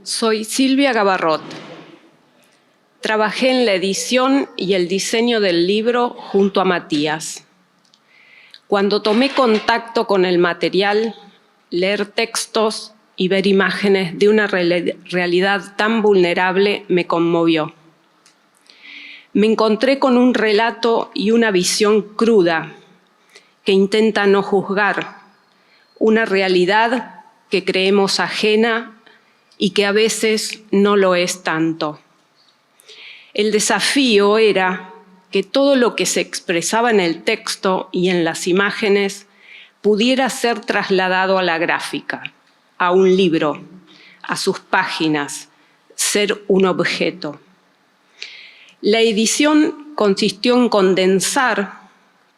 Soy Silvia Gabarrot. Trabajé en la edición y el diseño del libro junto a Matías. Cuando tomé contacto con el material, leer textos y ver imágenes de una realidad tan vulnerable me conmovió. Me encontré con un relato y una visión cruda que intenta no juzgar, una realidad que creemos ajena y que a veces no lo es tanto. El desafío era que todo lo que se expresaba en el texto y en las imágenes pudiera ser trasladado a la gráfica, a un libro, a sus páginas, ser un objeto. La edición consistió en condensar,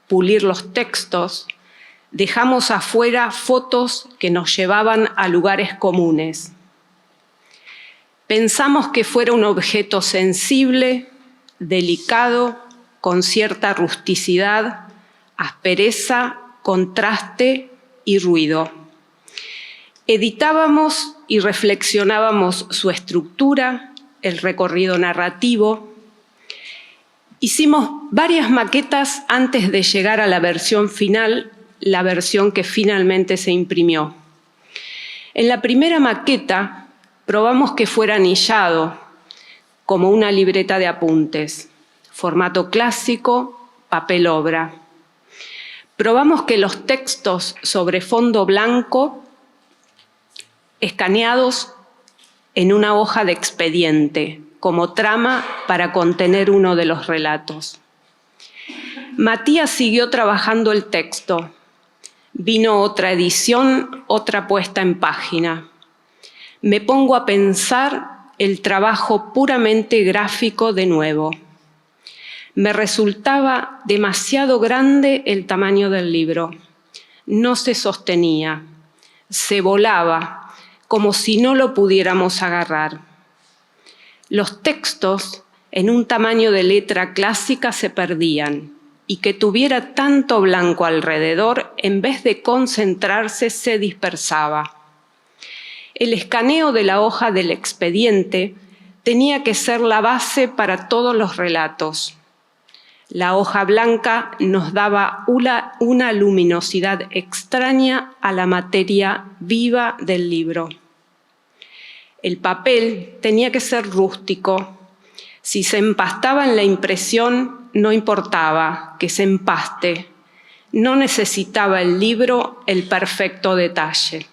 pulir los textos. Dejamos afuera fotos que nos llevaban a lugares comunes. Pensamos que fuera un objeto sensible, delicado, con cierta rusticidad, aspereza, contraste y ruido. Editábamos y reflexionábamos su estructura, el recorrido narrativo. Hicimos varias maquetas antes de llegar a la versión final, la versión que finalmente se imprimió. En la primera maqueta probamos que fuera anillado, como una libreta de apuntes, formato clásico, papel obra. Probamos que los textos sobre fondo blanco, escaneados en una hoja de expediente, como trama para contener uno de los relatos. Matías siguió trabajando el texto. Vino otra edición, otra puesta en página. Me pongo a pensar el trabajo puramente gráfico de nuevo. Me resultaba demasiado grande el tamaño del libro. No se sostenía, se volaba, como si no lo pudiéramos agarrar. Los textos en un tamaño de letra clásica se perdían y que tuviera tanto blanco alrededor, en vez de concentrarse, se dispersaba. El escaneo de la hoja del expediente tenía que ser la base para todos los relatos. La hoja blanca nos daba una luminosidad extraña a la materia viva del libro. El papel tenía que ser rústico. Si se empastaba en la impresión, no importaba que se empaste. No necesitaba el libro el perfecto detalle.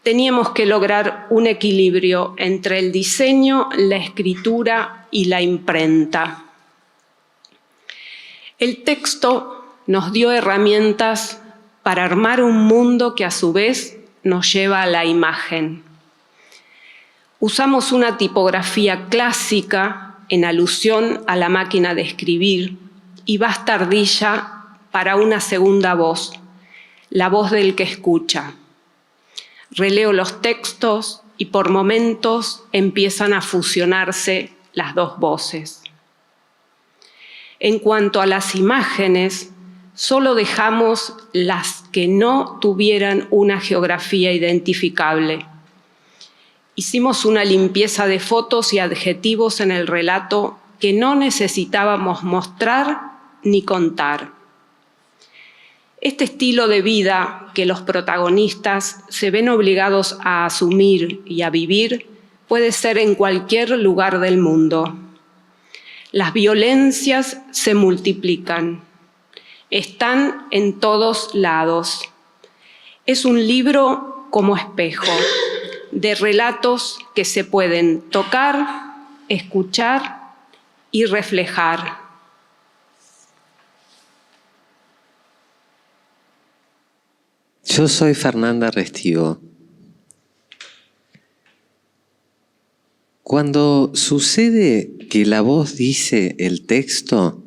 Teníamos que lograr un equilibrio entre el diseño, la escritura y la imprenta. El texto nos dio herramientas para armar un mundo que a su vez nos lleva a la imagen. Usamos una tipografía clásica en alusión a la máquina de escribir y bastardilla para una segunda voz, la voz del que escucha. Releo los textos y por momentos empiezan a fusionarse las dos voces. En cuanto a las imágenes, solo dejamos las que no tuvieran una geografía identificable. Hicimos una limpieza de fotos y adjetivos en el relato que no necesitábamos mostrar ni contar. Este estilo de vida que los protagonistas se ven obligados a asumir y a vivir puede ser en cualquier lugar del mundo. Las violencias se multiplican, están en todos lados. Es un libro como espejo, de relatos que se pueden tocar, escuchar y reflejar. Yo soy Fernanda Restivo. Cuando sucede que la voz dice el texto,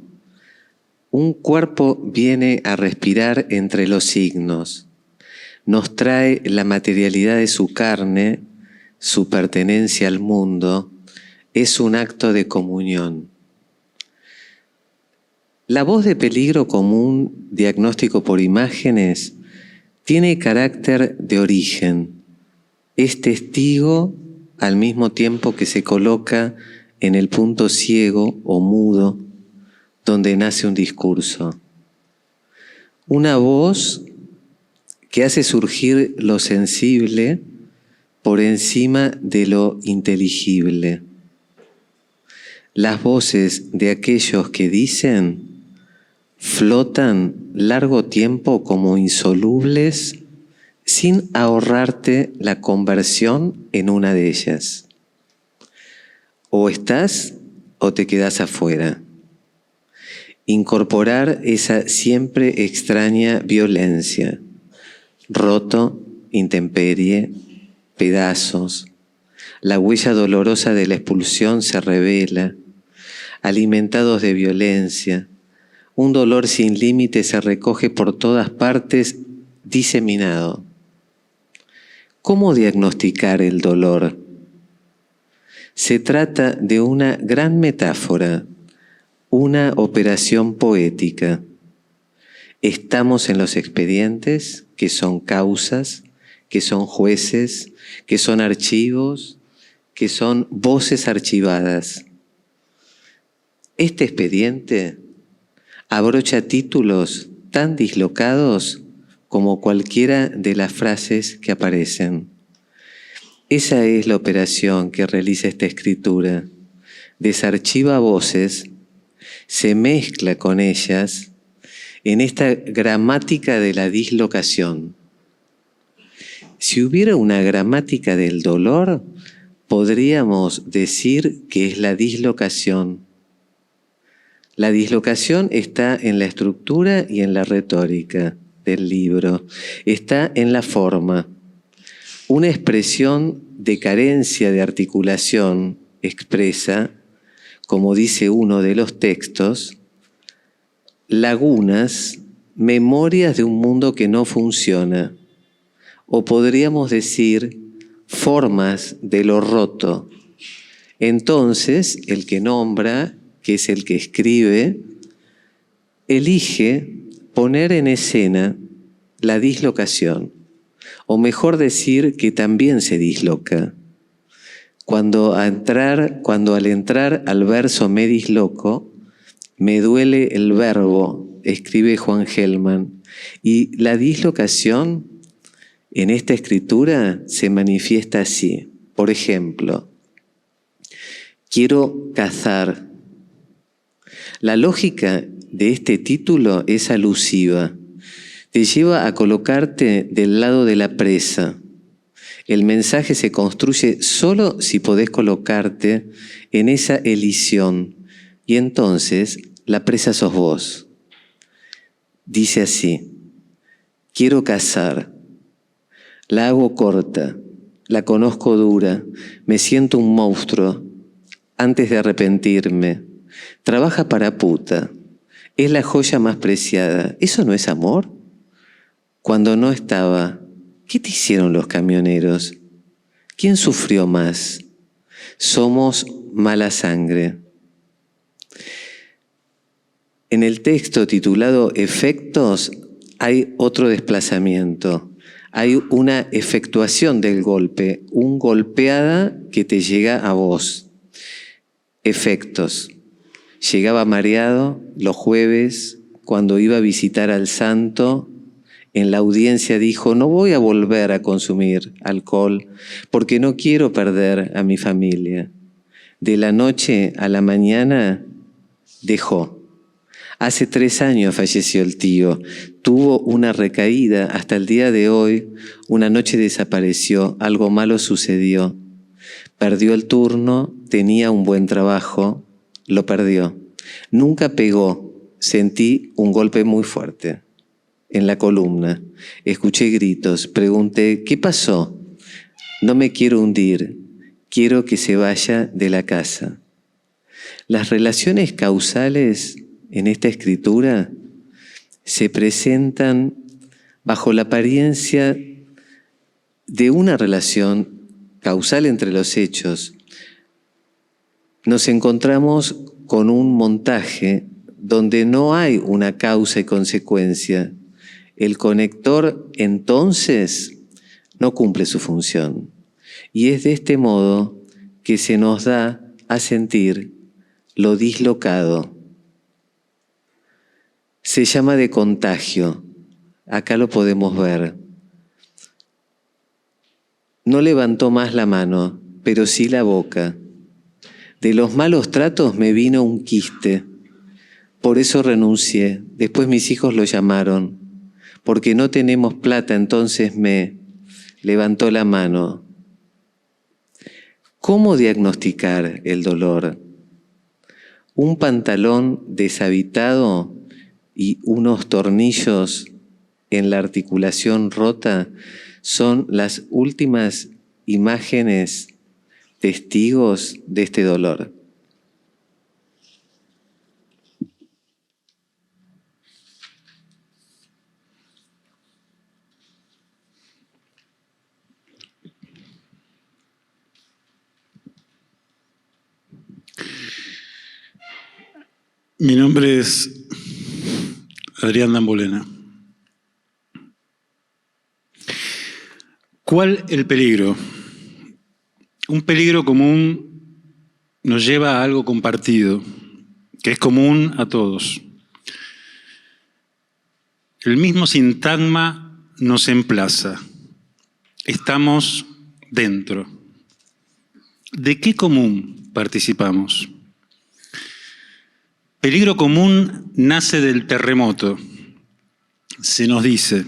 un cuerpo viene a respirar entre los signos. Nos trae la materialidad de su carne, su pertenencia al mundo, es un acto de comunión. La voz de peligro común, diagnóstico por imágenes, tiene carácter de origen. es testigo al mismo tiempo que se coloca en el punto ciego o mudo donde nace un discurso. Una voz que hace surgir lo sensible por encima de lo inteligible. Las voces de aquellos que dicen flotan largo tiempo como insolubles sin ahorrarte la conversión en una de ellas. O estás o te quedás afuera. Incorporar esa siempre extraña violencia, roto, intemperie, pedazos. La huella dolorosa de la expulsión se revela, alimentados de violencia. Un dolor sin límite se recoge por todas partes, diseminado. ¿Cómo diagnosticar el dolor? Se trata de una gran metáfora, una operación poética. Estamos en los expedientes, que son causas, que son jueces, que son archivos, que son voces archivadas. Este expediente abrocha títulos tan dislocados como cualquiera de las frases que aparecen. Esa es la operación que realiza esta escritura. Desarchiva voces, se mezcla con ellas en esta gramática de la dislocación. Si hubiera una gramática del dolor, podríamos decir que es la dislocación. La dislocación está en la estructura y en la retórica del libro. Está en la forma. Una expresión de carencia de articulación expresa, como dice uno de los textos, lagunas, memorias de un mundo que no funciona. O podríamos decir formas de lo roto. Entonces, el que nombra, que es el que escribe, elige poner en escena la dislocación, o mejor decir que también se disloca. Cuando al entrar al verso me disloco, me duele el verbo, escribe Juan Gelman, y la dislocación en esta escritura se manifiesta así. Por ejemplo, quiero cazar. La lógica de este título es alusiva. Te lleva a colocarte del lado de la presa. El mensaje se construye solo si podés colocarte en esa elisión. Y entonces la presa sos vos. Dice así: quiero cazar. La hago corta, la conozco dura, me siento un monstruo antes de arrepentirme. Trabaja para puta, es la joya más preciada. ¿Eso no es amor? Cuando no estaba, ¿qué te hicieron los camioneros? ¿Quién sufrió más? Somos mala sangre. En el texto titulado Efectos hay otro desplazamiento. Hay una efectuación del golpe, un golpeada que te llega a vos. Efectos. Llegaba mareado los jueves cuando iba a visitar al santo. En la audiencia dijo: no voy a volver a consumir alcohol porque no quiero perder a mi familia. De la noche a la mañana dejó. Hace 3 años falleció el tío. Tuvo una recaída hasta el día de hoy. Una noche desapareció, algo malo sucedió. Perdió el turno, tenía un buen trabajo, lo perdió. Nunca pegó, sentí un golpe muy fuerte en la columna. Escuché gritos, pregunté: ¿qué pasó? No me quiero hundir, quiero que se vaya de la casa. Las relaciones causales en esta escritura se presentan bajo la apariencia de una relación causal entre los hechos. Nos encontramos con un montaje donde no hay una causa y consecuencia. El conector entonces no cumple su función. y es de este modo que se nos da a sentir lo dislocado. Se llama de contagio. Acá lo podemos ver. No levantó más la mano, pero sí la boca. De los malos tratos me vino un quiste. Por eso renuncié. Después mis hijos lo llamaron. Porque no tenemos plata, entonces me levantó la mano. ¿Cómo diagnosticar el dolor? Un pantalón deshabitado y unos tornillos en la articulación rota son las últimas imágenes testigos de este dolor. Mi nombre es Adrián Dambolena. ¿Cuál el peligro? Un peligro común nos lleva a algo compartido, que es común a todos. El mismo sintagma nos emplaza. Estamos dentro. ¿De qué común participamos? Peligro común nace del terremoto. Se nos dice,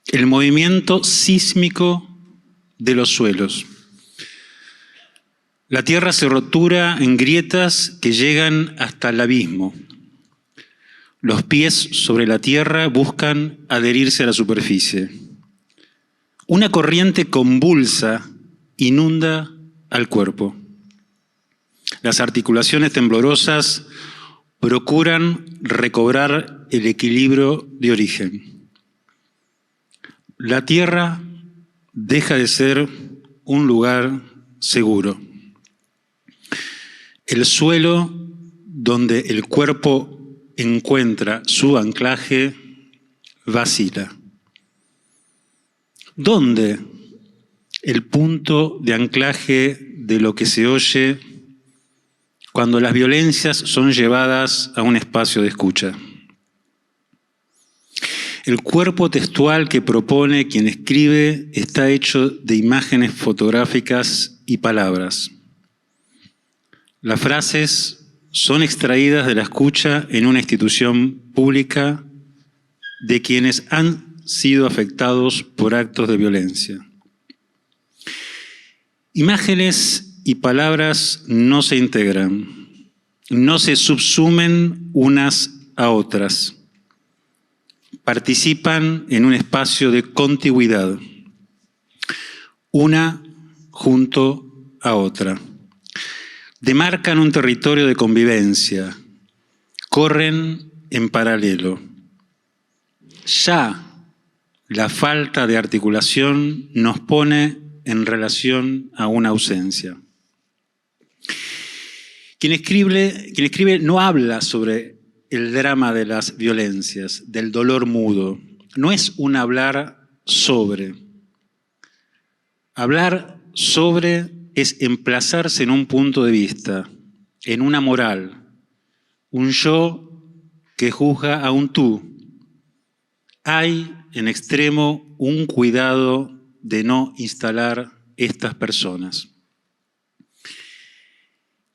el movimiento sísmico de los suelos. La tierra se rotura en grietas que llegan hasta el abismo. Los pies sobre la tierra buscan adherirse a la superficie. Una corriente convulsa inunda al cuerpo. Las articulaciones temblorosas procuran recobrar el equilibrio de origen. La tierra deja de ser un lugar seguro. El suelo donde el cuerpo encuentra su anclaje vacila. ¿Dónde el punto de anclaje de lo que se oye cuando las violencias son llevadas a un espacio de escucha? El cuerpo textual que propone quien escribe está hecho de imágenes fotográficas y palabras. Las frases son extraídas de la escucha en una institución pública de quienes han sido afectados por actos de violencia. Imágenes y palabras no se integran, no se subsumen unas a otras. Participan en un espacio de contigüidad, una junto a otra. Demarcan un territorio de convivencia, corren en paralelo. Ya la falta de articulación nos pone en relación a una ausencia. Quien escribe no habla sobre el drama de las violencias, del dolor mudo. No es un hablar sobre. Hablar sobre es emplazarse en un punto de vista, en una moral, un yo que juzga a un tú. Hay en extremo un cuidado de no instalar estas personas.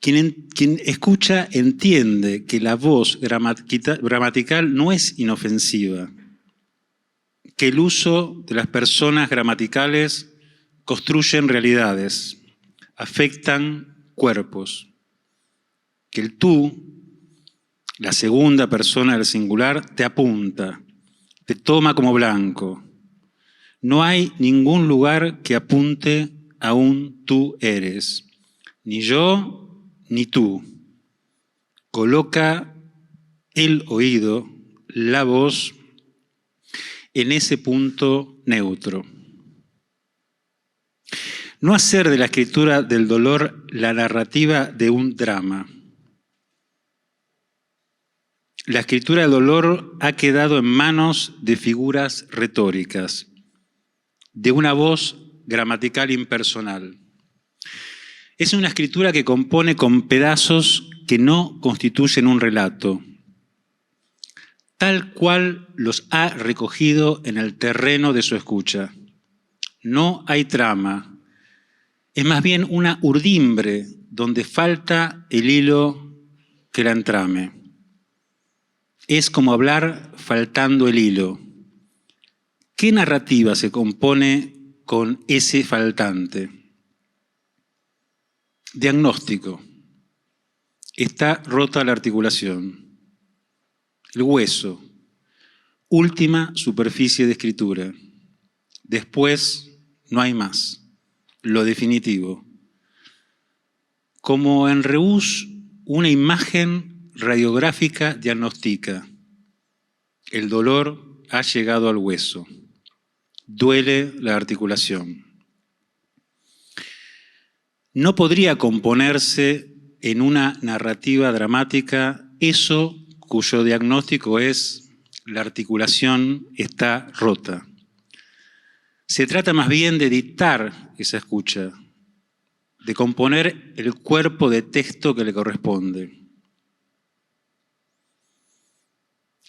Quien escucha entiende que la voz gramatical no es inofensiva, que el uso de las personas gramaticales construyen realidades, afectan cuerpos, que el tú, la segunda persona del singular, te apunta, te toma como blanco. No hay ningún lugar que apunte a un tú eres, ni yo ni tú. Coloca el oído, la voz, en ese punto neutro. No hacer de la escritura del dolor la narrativa de un drama. La escritura del dolor ha quedado en manos de figuras retóricas, de una voz gramatical impersonal. Es una escritura que compone con pedazos que no constituyen un relato, tal cual los ha recogido en el terreno de su escucha. No hay trama, es más bien una urdimbre donde falta el hilo que la entrame. Es como hablar faltando el hilo. ¿Qué narrativa se compone con ese faltante? Diagnóstico. Está rota la articulación. El hueso, última superficie de escritura. Después no hay más, lo definitivo. Como en Reus, una imagen radiográfica diagnostica. El dolor ha llegado al hueso. Duele la articulación. No podría componerse en una narrativa dramática eso cuyo diagnóstico es la articulación está rota. Se trata más bien de dictar esa escucha, de componer el cuerpo de texto que le corresponde.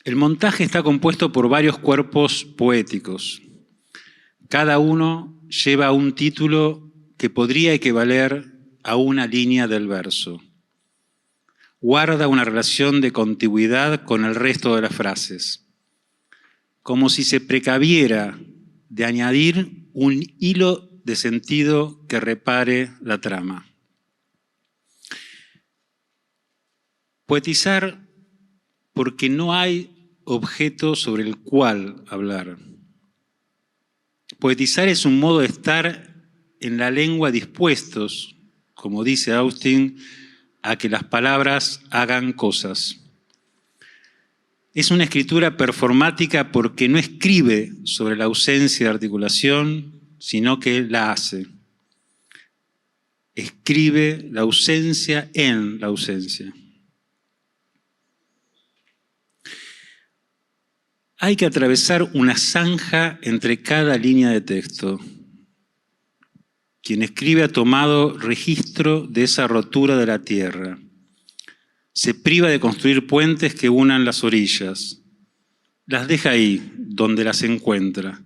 El montaje está compuesto por varios cuerpos poéticos. Cada uno lleva un título que podría equivaler a una línea del verso. Guarda una relación de contigüidad con el resto de las frases, como si se precaviera de añadir un hilo de sentido que repare la trama. Poetizar porque no hay objeto sobre el cual hablar. Poetizar es un modo de estar en la lengua dispuestos, como dice Austin, a que las palabras hagan cosas. Es una escritura performática porque no escribe sobre la ausencia de articulación, sino que la hace. Escribe la ausencia en la ausencia. Hay que atravesar una zanja entre cada línea de texto. Quien escribe ha tomado registro de esa rotura de la tierra. Se priva de construir puentes que unan las orillas. Las deja ahí, donde las encuentra.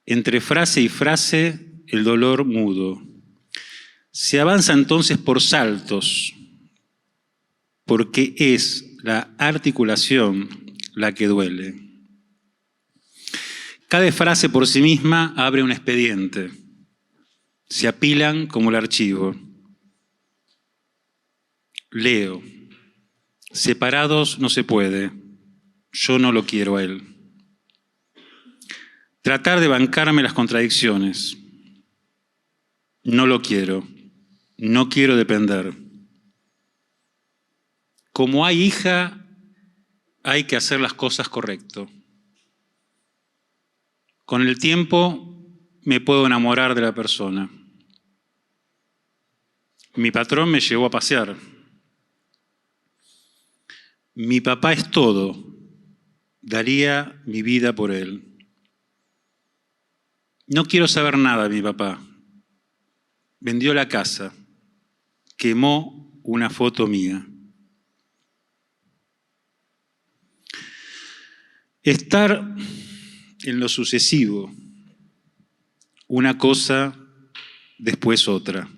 Entre frase y frase, el dolor mudo. Se avanza entonces por saltos, porque es la articulación la que duele. Cada frase por sí misma abre un expediente. Se apilan como el archivo. Leo. Separados no se puede. Yo no lo quiero a él. Tratar de bancarme las contradicciones. No lo quiero. No quiero depender. Como hay hija, hay que hacer las cosas correcto. Con el tiempo me puedo enamorar de la persona. Mi patrón me llevó a pasear. Mi papá es todo. Daría mi vida por él. No quiero saber nada de mi papá. Vendió la casa. Quemó una foto mía. Estar en lo sucesivo, una cosa, después otra.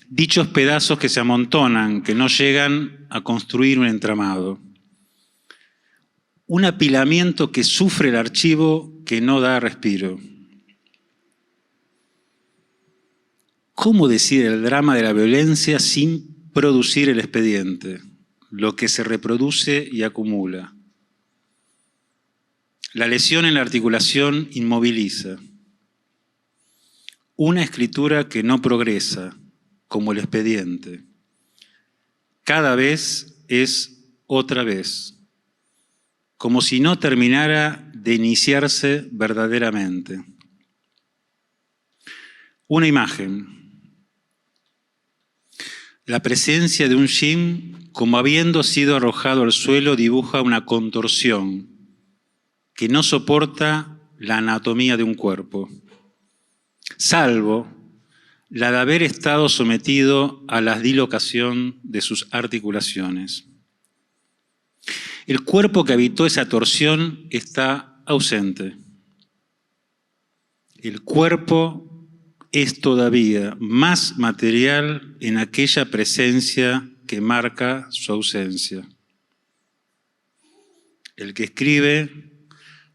Dichos pedazos que se amontonan, que no llegan a construir un entramado. Un apilamiento que sufre el archivo que no da respiro. ¿Cómo decir el drama de la violencia sin producir el expediente? Lo que se reproduce y acumula. La lesión en la articulación inmoviliza. Una escritura que no progresa, como el expediente. Cada vez es otra vez, como si no terminara de iniciarse verdaderamente. Una imagen. La presencia de un yin, como habiendo sido arrojado al suelo, dibuja una contorsión que no soporta la anatomía de un cuerpo. salvo la de haber estado sometido a la dislocación de sus articulaciones. El cuerpo que habitó esa torsión está ausente. El cuerpo es todavía más material en aquella presencia que marca su ausencia. El que escribe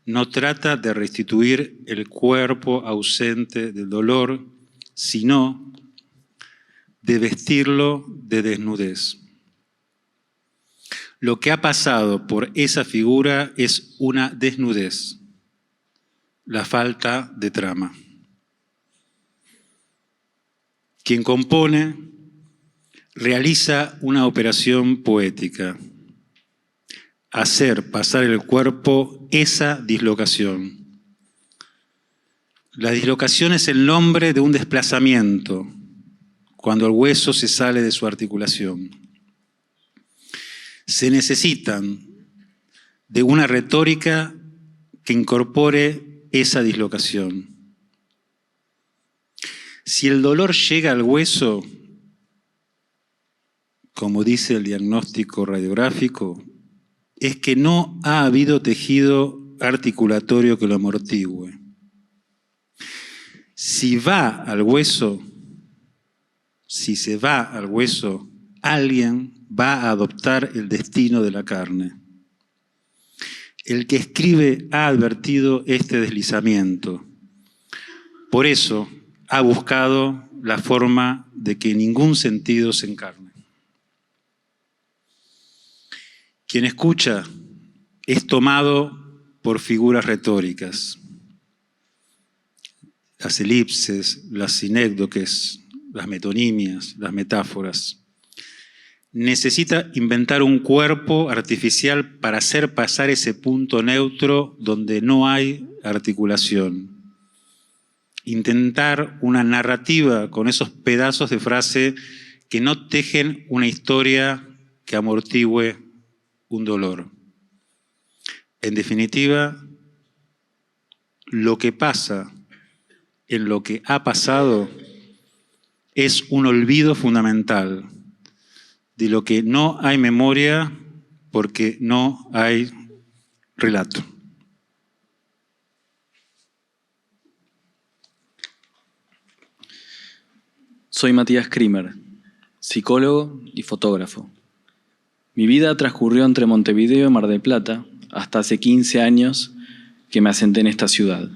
no trata de restituir el cuerpo ausente del dolor, sino de vestirlo de desnudez. Lo que ha pasado por esa figura es una desnudez, la falta de trama. Quien compone realiza una operación poética, hacer pasar el cuerpo esa dislocación. La dislocación es el nombre de un desplazamiento, cuando el hueso se sale de su articulación. Se necesitan de una retórica que incorpore esa dislocación. Si el dolor llega al hueso, como dice el diagnóstico radiográfico, es que no ha habido tejido articulatorio que lo amortigüe. Si va al hueso, si se va al hueso, alguien va a adoptar el destino de la carne. El que escribe ha advertido este deslizamiento. Por eso ha buscado la forma de que en ningún sentido se encarne. Quien escucha es tomado por figuras retóricas. Las elipses, las sinécdoques, las metonimias, las metáforas. Necesita inventar un cuerpo artificial para hacer pasar ese punto neutro donde no hay articulación. Intentar una narrativa con esos pedazos de frase que no tejen una historia que amortigüe un dolor. En definitiva, lo que pasa en lo que ha pasado es un olvido fundamental de lo que no hay memoria porque no hay relato. Soy Matías Krimer, psicólogo y fotógrafo. Mi vida transcurrió entre Montevideo y Mar del Plata hasta hace 15 años que me asenté en esta ciudad.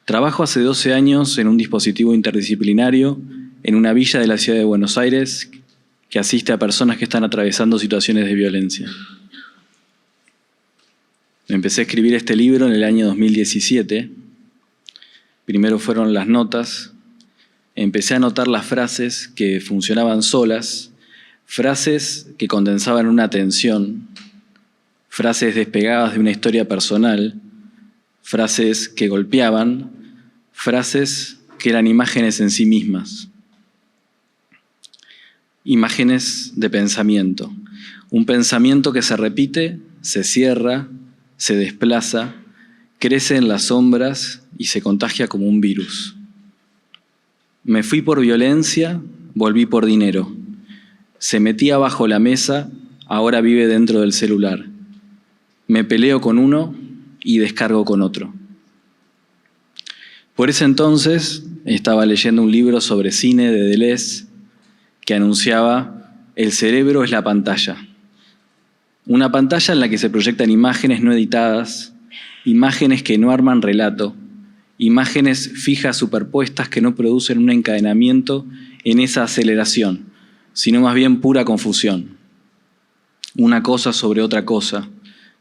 Trabajo hace 12 años en un dispositivo interdisciplinario en una villa de la ciudad de Buenos Aires que asiste a personas que están atravesando situaciones de violencia. Empecé a escribir este libro en el año 2017. Primero fueron las notas. Empecé a anotar las frases que funcionaban solas, frases que condensaban una tensión, frases despegadas de una historia personal, frases que golpeaban, frases que eran imágenes en sí mismas. Imágenes de pensamiento. Un pensamiento que se repite, se cierra, se desplaza, crece en las sombras y se contagia como un virus. Me fui por violencia, volví por dinero. Se metía bajo la mesa, ahora vive dentro del celular. Me peleo con uno y descargo con otro. Por ese entonces estaba leyendo un libro sobre cine de Deleuze que anunciaba: el cerebro es la pantalla. Una pantalla en la que se proyectan imágenes no editadas, imágenes que no arman relato, imágenes fijas superpuestas que no producen un encadenamiento en esa aceleración, sino más bien pura confusión. Una cosa sobre otra cosa,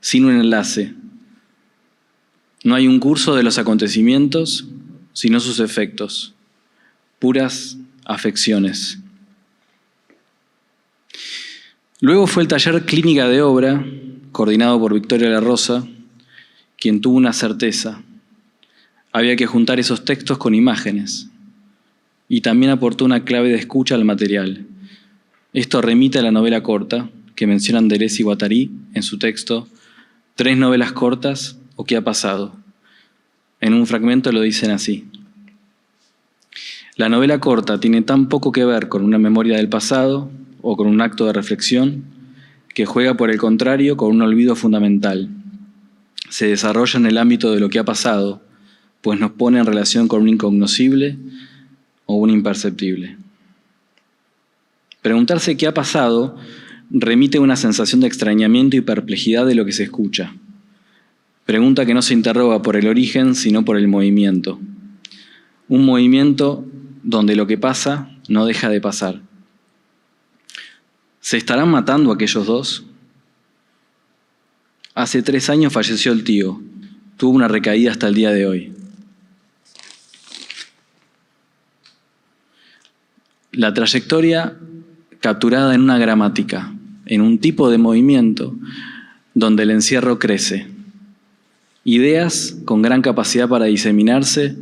sin un enlace. No hay un curso de los acontecimientos, sino sus efectos. Puras afecciones. Luego fue el taller Clínica de Obra, coordinado por Victoria La Rosa, quien tuvo una certeza. Había que juntar esos textos con imágenes. Y también aportó una clave de escucha al material. Esto remite a la novela corta que mencionan Deleuze y Guattari en su texto 3 novelas cortas o qué ha pasado. En un fragmento lo dicen así: La novela corta tiene tan poco que ver con una memoria del pasado o con un acto de reflexión que juega, por el contrario, con un olvido fundamental. Se desarrolla en el ámbito de lo que ha pasado, pues nos pone en relación con un incognoscible o un imperceptible. Preguntarse qué ha pasado remite a una sensación de extrañamiento y perplejidad de lo que se escucha. Pregunta que no se interroga por el origen, sino por el movimiento. Un movimiento donde lo que pasa no deja de pasar. ¿Se estarán matando aquellos dos? Hace 3 años falleció el tío. Tuvo una recaída hasta el día de hoy. La trayectoria capturada en una gramática, en un tipo de movimiento donde el encierro crece. Ideas con gran capacidad para diseminarse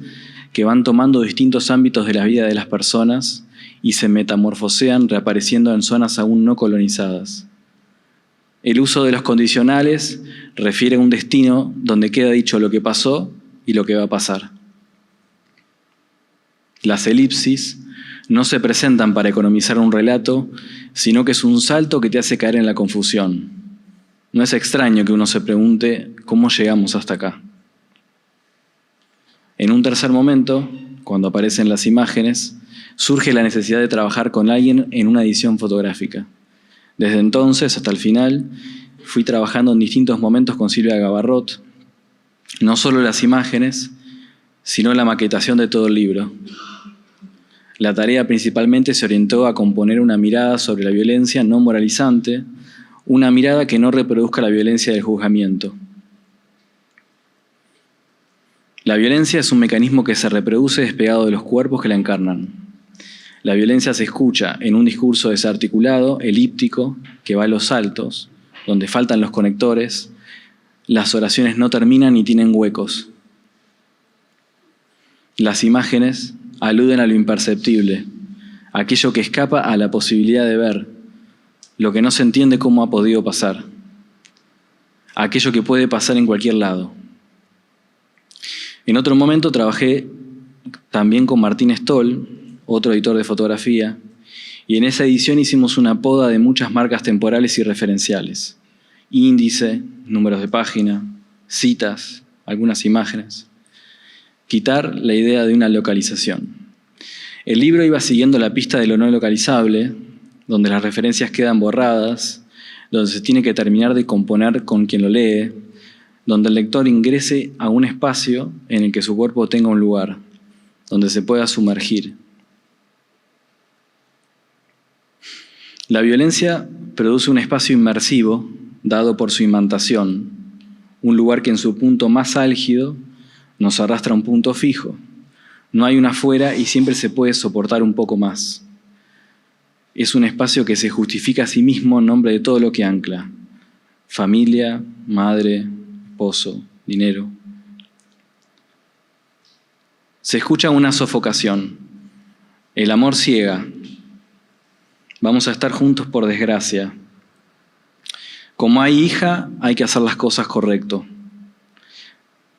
que van tomando distintos ámbitos de la vida de las personas y se metamorfosean reapareciendo en zonas aún no colonizadas. El uso de los condicionales refiere a un destino donde queda dicho lo que pasó y lo que va a pasar. Las elipsis no se presentan para economizar un relato, sino que es un salto que te hace caer en la confusión. No es extraño que uno se pregunte cómo llegamos hasta acá. En un tercer momento, cuando aparecen las imágenes, surge la necesidad de trabajar con alguien en una edición fotográfica. Desde entonces hasta el final, fui trabajando en distintos momentos con Silvia Gabarrot, no solo las imágenes, sino la maquetación de todo el libro. La tarea principalmente se orientó a componer una mirada sobre la violencia no moralizante, una mirada que no reproduzca la violencia del juzgamiento. La violencia es un mecanismo que se reproduce despegado de los cuerpos que la encarnan. La violencia se escucha en un discurso desarticulado, elíptico, que va a los saltos, donde faltan los conectores, las oraciones no terminan ni tienen huecos. Las imágenes aluden a lo imperceptible, aquello que escapa a la posibilidad de ver, lo que no se entiende cómo ha podido pasar, aquello que puede pasar en cualquier lado. En otro momento trabajé también con Martín Stoll, otro editor de fotografía, y en esa edición hicimos una poda de muchas marcas temporales y referenciales. Índice, números de página, citas, algunas imágenes. Quitar la idea de una localización. El libro iba siguiendo la pista de lo no localizable, donde las referencias quedan borradas, donde se tiene que terminar de componer con quien lo lee, donde el lector ingrese a un espacio en el que su cuerpo tenga un lugar, donde se pueda sumergir. La violencia produce un espacio inmersivo, dado por su imantación, un lugar que en su punto más álgido nos arrastra a un punto fijo. No hay una afuera y siempre se puede soportar un poco más. Es un espacio que se justifica a sí mismo en nombre de todo lo que ancla. Familia, madre, esposo, dinero. Se escucha una sofocación. El amor ciega. Vamos a estar juntos por desgracia. Como hay hija, hay que hacer las cosas correcto.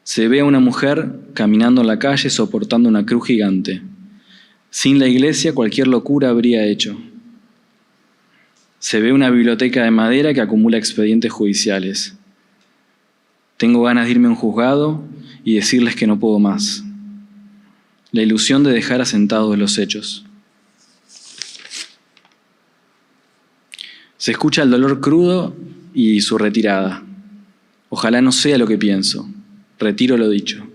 Se ve a una mujer caminando en la calle soportando una cruz gigante. Sin la iglesia, cualquier locura habría hecho. Se ve una biblioteca de madera que acumula expedientes judiciales. Tengo ganas de irme a un juzgado y decirles que no puedo más. La ilusión de dejar asentados los hechos. Se escucha el dolor crudo y su retirada. Ojalá no sea lo que pienso. Retiro lo dicho.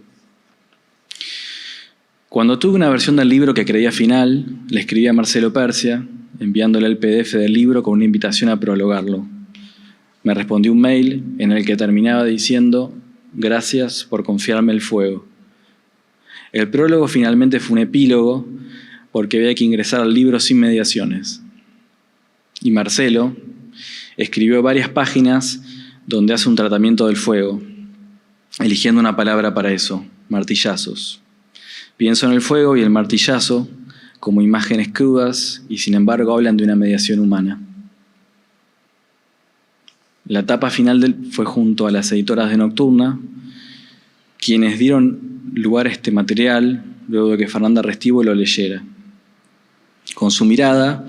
Cuando tuve una versión del libro que creía final, le escribí a Marcelo Persia, enviándole el PDF del libro con una invitación a prologarlo. Me respondió un mail en el que terminaba diciendo: gracias por confiarme el fuego. El prólogo finalmente fue un epílogo porque había que ingresar al libro sin mediaciones. Y Marcelo escribió varias páginas donde hace un tratamiento del fuego, eligiendo una palabra para eso: martillazos. Pienso en el fuego y el martillazo como imágenes crudas y sin embargo hablan de una mediación humana. La etapa final fue junto a las editoras de Nocturna, quienes dieron lugar a este material luego de que Fernanda Restivo lo leyera. Con su mirada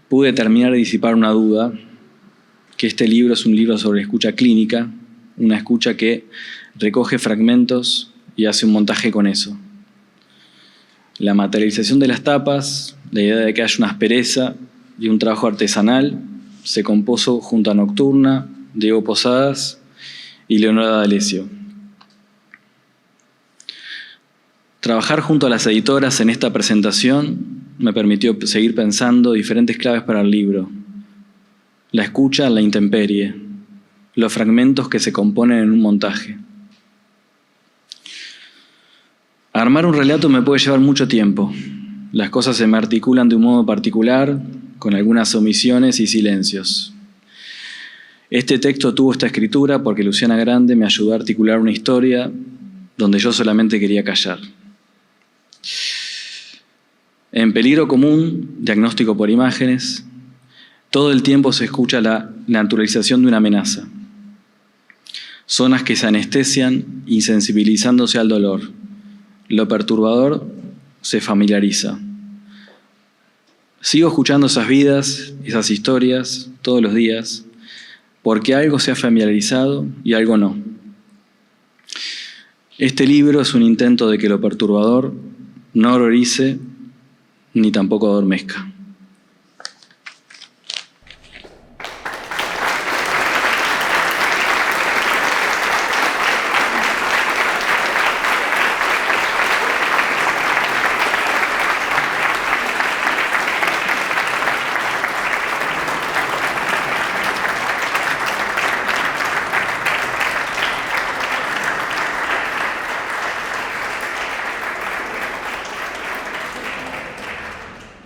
pude terminar de disipar una duda, que este libro es un libro sobre escucha clínica, una escucha que recoge fragmentos y hace un montaje con eso. La materialización de las tapas, la idea de que haya una aspereza y un trabajo artesanal, se compuso junto a Nocturna, Diego Posadas y Leonora D'Alessio. Trabajar junto a las editoras en esta presentación me permitió seguir pensando diferentes claves para el libro. La escucha en la intemperie, los fragmentos que se componen en un montaje. Armar un relato me puede llevar mucho tiempo. Las cosas se me articulan de un modo particular, con algunas omisiones y silencios. Este texto tuvo esta escritura porque Luciana Grande me ayudó a articular una historia donde yo solamente quería callar. En Peligro Común, diagnóstico por imágenes, todo el tiempo se escucha la naturalización de una amenaza. Zonas que se anestesian, insensibilizándose al dolor. Lo perturbador se familiariza. Sigo escuchando esas vidas, esas historias, todos los días, porque algo se ha familiarizado y algo no. Este libro es un intento de que lo perturbador no horrorice ni tampoco adormezca.